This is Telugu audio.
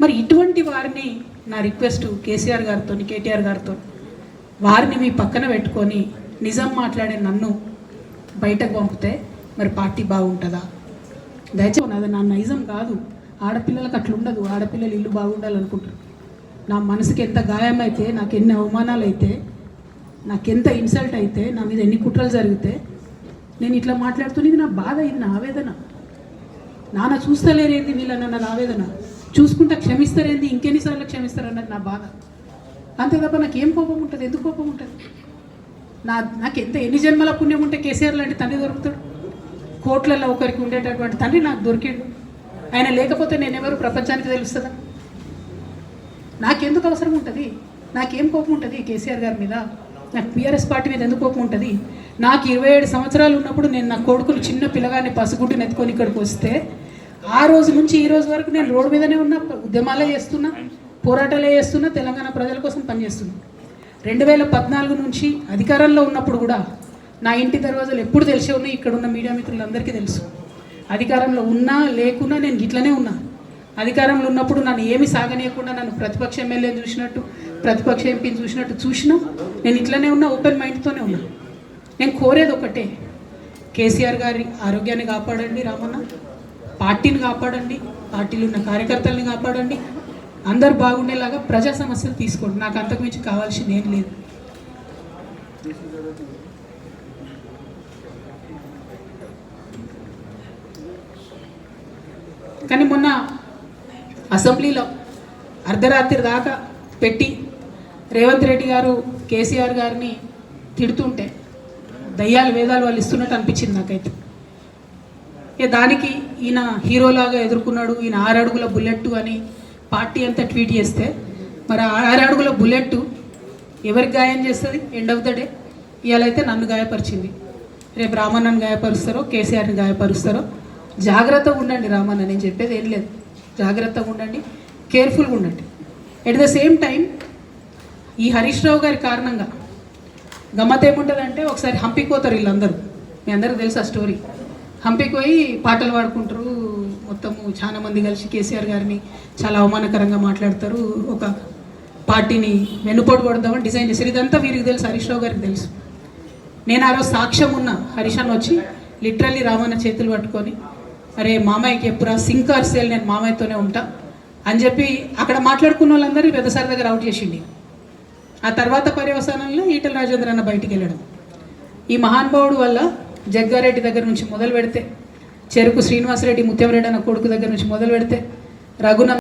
మరి ఇటువంటి వారిని నా రిక్వెస్ట్ కేసీఆర్ గారితో, కేటీఆర్ గారితో, వారిని మీ పక్కన పెట్టుకొని నిజం మాట్లాడే నన్ను బయటకు పంపితే మరి పార్టీ బాగుంటుందా? దయచేసి అది నా నైజం కాదు, ఆడపిల్లలకు అట్లా ఉండదు. ఆడపిల్లలు ఇల్లు బాగుండాలనుకుంటారు. నా మనసుకి ఎంత గాయమైతే, నాకు ఎన్ని అవమానాలు అయితే, నాకెంత ఇన్సల్ట్ అయితే, నా మీద ఎన్ని కుట్రలు జరిగితే నేను ఇట్లా మాట్లాడుతున్నది నా బాధ, ఇది నా ఆవేదన. నాన్న చూస్తలేరేంది వీళ్ళన్న నా ఆవేదన, చూసుకుంటా క్షమిస్తారేంది, ఇంకెన్నిసార్లు క్షమిస్తారన్నది నా బాధ. అంతే తప్ప నాకేం కోపం ఉంటుంది? ఎందుకు కోపం ఉంటుంది? నాకు ఎన్ని జన్మల పుణ్యం ఉంటే కేసీఆర్ లాంటి తండ్రి దొరుకుతాడు? కోట్లలో ఒకరికి ఉండేటటువంటి తండ్రి నాకు దొరికాడు. ఆయన లేకపోతే నేనెవరు ప్రపంచానికి తెలుస్తుందా? నాకెందుకు అవసరం ఉంటుంది? నాకేం కోపం ఉంటుంది కేసీఆర్ గారి మీద? నాకు టీఆర్ఎస్ పార్టీ మీద ఎందుకు కోపం ఉంటుంది? నాకు 27 సంవత్సరాలు ఉన్నప్పుడు నేను నా కొడుకులు చిన్న పిల్లగాన్ని పసుగుడ్డుని ఎత్తుకొని ఇక్కడికి వస్తే ఆ రోజు నుంచి ఈ రోజు వరకు నేను రోడ్డు మీదనే ఉన్నా, ఉద్యమాలే చేస్తున్నా, పోరాటాలే చేస్తున్నా, తెలంగాణ ప్రజల కోసం పనిచేస్తున్నా. 2014 నుంచి అధికారంలో ఉన్నప్పుడు కూడా నా ఇంటి దర్వాజాలు ఎప్పుడు తెలిసే ఉన్నాయి. ఇక్కడ ఉన్న మీడియా మిత్రులందరికీ తెలుసు. అధికారంలో ఉన్నా లేకున్నా నేను ఇట్లనే ఉన్నా. అధికారంలో ఉన్నప్పుడు నన్ను ఏమి సాగనీయకుండా నన్ను ప్రతిపక్ష ఎమ్మెల్యేని చూసినట్టు, ప్రతిపక్ష ఎంపీని చూసినట్టు చూసినా నేను ఇట్లనే ఉన్నా, ఓపెన్ మైండ్తోనే ఉన్నా. నేను కోరేది ఒకటే, కేసీఆర్ గారి ఆరోగ్యాన్ని కాపాడండి రామన్న, పార్టీని కాపాడండి, పార్టీలో ఉన్న కార్యకర్తల్ని కాపాడండి, అందరు బాగుండేలాగా ప్రజా సమస్యలు తీసుకోండి. నాకు అంతకుమించి కావాల్సింది ఏం లేదు. కానీ మొన్న అసెంబ్లీలో అర్ధరాత్రి దాకా పెట్టి రేవంత్ రెడ్డి గారు కేసీఆర్ గారిని తిడుతుంటే దయ్యాలు వేదాలు వాళ్ళు ఇస్తున్నట్టు అనిపించింది నాకైతే. దానికి ఈయన హీరోలాగా ఎదుర్కొన్నాడు, ఈయన 6 అడుగుల బుల్లెట్ అని పార్టీ అంతా ట్వీట్ చేస్తే, మరి 6 అడుగుల బుల్లెట్ ఎవరికి గాయం చేస్తుంది? ఎండ్ ఆఫ్ ద డే ఇవాళైతే నన్ను గాయపరిచింది, రేపు రామన్నను గాయపరుస్తారో కేసీఆర్ని గాయపరుస్తారో. జాగ్రత్తగా ఉండండి రామన్న, నేను చెప్పేది ఏం లేదు. జాగ్రత్తగా ఉండండి, కేర్ఫుల్గా ఉండండి. ఎట్ ద సేమ్ టైం ఈ హరీష్ రావు గారి కారణంగా గమ్మత్ ఏముంటుందంటే, ఒకసారి హంపికి పోతారు వీళ్ళందరూ, మీ అందరికీ తెలుసు ఆ స్టోరీ. హంపికి పోయి పాటలు పాడుకుంటారు, మొత్తము చాలా మంది కలిసి కేసీఆర్ గారిని చాలా అవమానకరంగా మాట్లాడతారు, ఒక పార్టీని వెన్నుపోటు కొడదామని డిజైన్ చేశారు. ఇదంతా వీరికి తెలుసు, హరీష్ రావు గారికి తెలుసు. నేను ఆ రోజు సాక్ష్యం ఉన్న హరీష్ అన్న వచ్చి లిటరల్లీ రామన్న చేతులు పట్టుకొని, అరే మామయ్యకి ఎప్పుడా సింక్ ఆర్ సేల్, నేను మామయ్యతోనే ఉంటా అని చెప్పి అక్కడ మాట్లాడుకున్న వాళ్ళందరూ పెద్దసారి దగ్గర అవుట్ చేసిండి. ఆ తర్వాత పర్యవసానంలో ఈటల రాజేంద్ర అన్న బయటికి వెళ్ళడం. ఈ మహానుభావుడు వల్ల జగ్గారెడ్డి దగ్గర నుంచి మొదలు పెడితే, చెరుకు శ్రీనివాసరెడ్డి ముత్యంరెడ్డి అన్న కొడుకు దగ్గర నుంచి మొదలు పెడితే, రఘునందన్